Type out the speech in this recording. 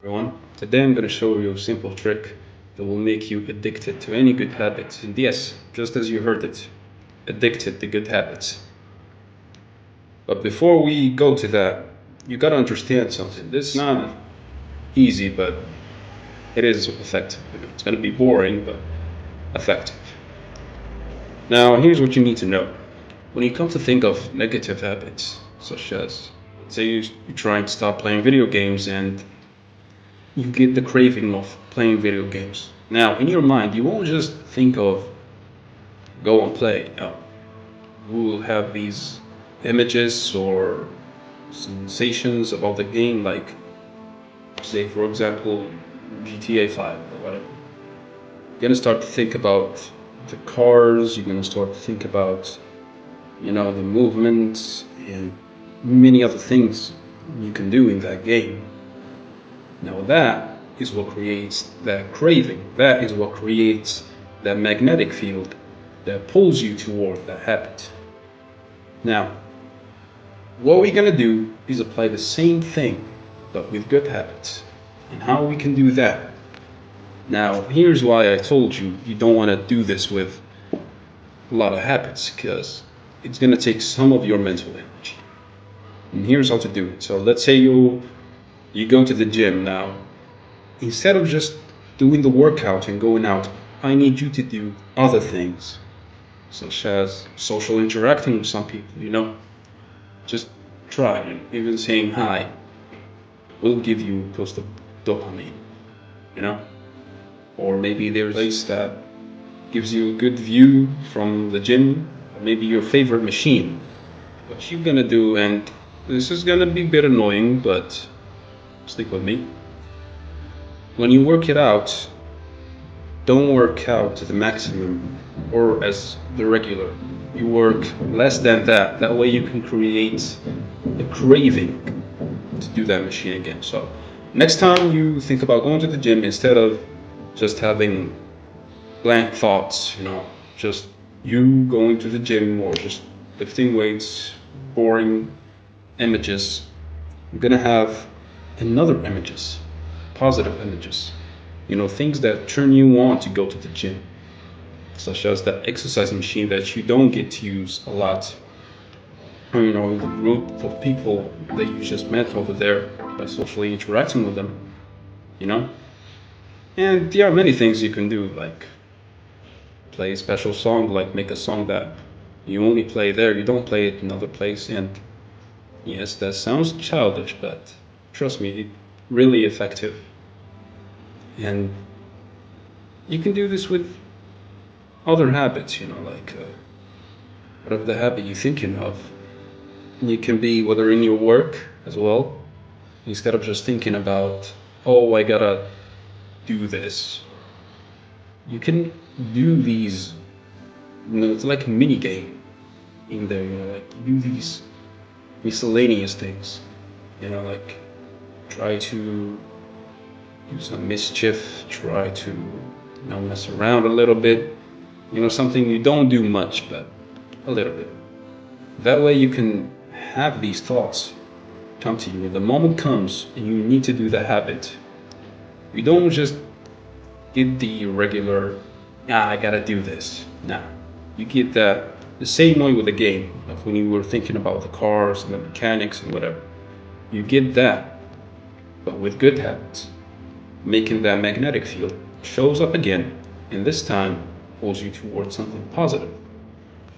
Everyone. Today I'm going to show you a simple trick that will make you addicted to any good habits. And yes, just as you heard it, addicted to good habits. But before we go to that, you got to understand something. This is not easy, but it is effective. It's going to be boring, but effective. Now, here's what you need to know. When you come to think of negative habits, such as, say you try and stop playing video games and you get the craving of playing video games. Now, in your mind, you won't just think of go and play. No. You will have these images or sensations about the game, like, say, for example, GTA 5 or whatever. You're gonna start to think about the cars, you're gonna start to think about, the movements and many other things you can do in that game. Now that is what creates that craving. That is what creates that magnetic field that pulls you toward that habit. Now, what we're gonna do is apply the same thing, but with good habits. And how we can do that? Now, here's why I told you you don't want to do this with a lot of habits, because it's gonna take some of your mental energy. And here's how to do it. So let's say you go to the gym now. Instead of just doing the workout and going out, I need you to do other things, such as social interacting with some people. Just try it. Even saying hi will give you close to dopamine, you know? Or maybe there's a place that gives you a good view from the gym, or maybe your favorite machine. What you're gonna do, and this is gonna be a bit annoying, but stick with me. When you work it out, don't work out to the maximum or as the regular. You work less than that. That way you can create a craving to do that machine again. So next time you think about going to the gym, instead of just having blank thoughts, just you going to the gym or just lifting weights, boring images, you're gonna have another images, positive images, things that turn you on to go to the gym, such as that exercise machine that you don't get to use a lot, the group of people that you just met over there by socially interacting with them, you know. And there are many things you can do, like play a special song, like make a song that you only play there, you don't play it in another place. And yes, that sounds childish, but trust me, it's really effective. And you can do this with other habits, like whatever the habit you're thinking of. You can be whether in your work as well, instead of just thinking about, oh, I gotta do this. You can do these, it's like a mini game in there, like do these miscellaneous things, like try to do some mischief, try to mess around a little bit, something you don't do much, but a little bit. That way you can have these thoughts come to you. When the moment comes and you need to do the habit, you don't just get the regular, I gotta do this. Nah, you get the same way with the game, like when you were thinking about the cars and the mechanics and whatever. You get that, but with good habits, making that magnetic field shows up again, and this time pulls you towards something positive.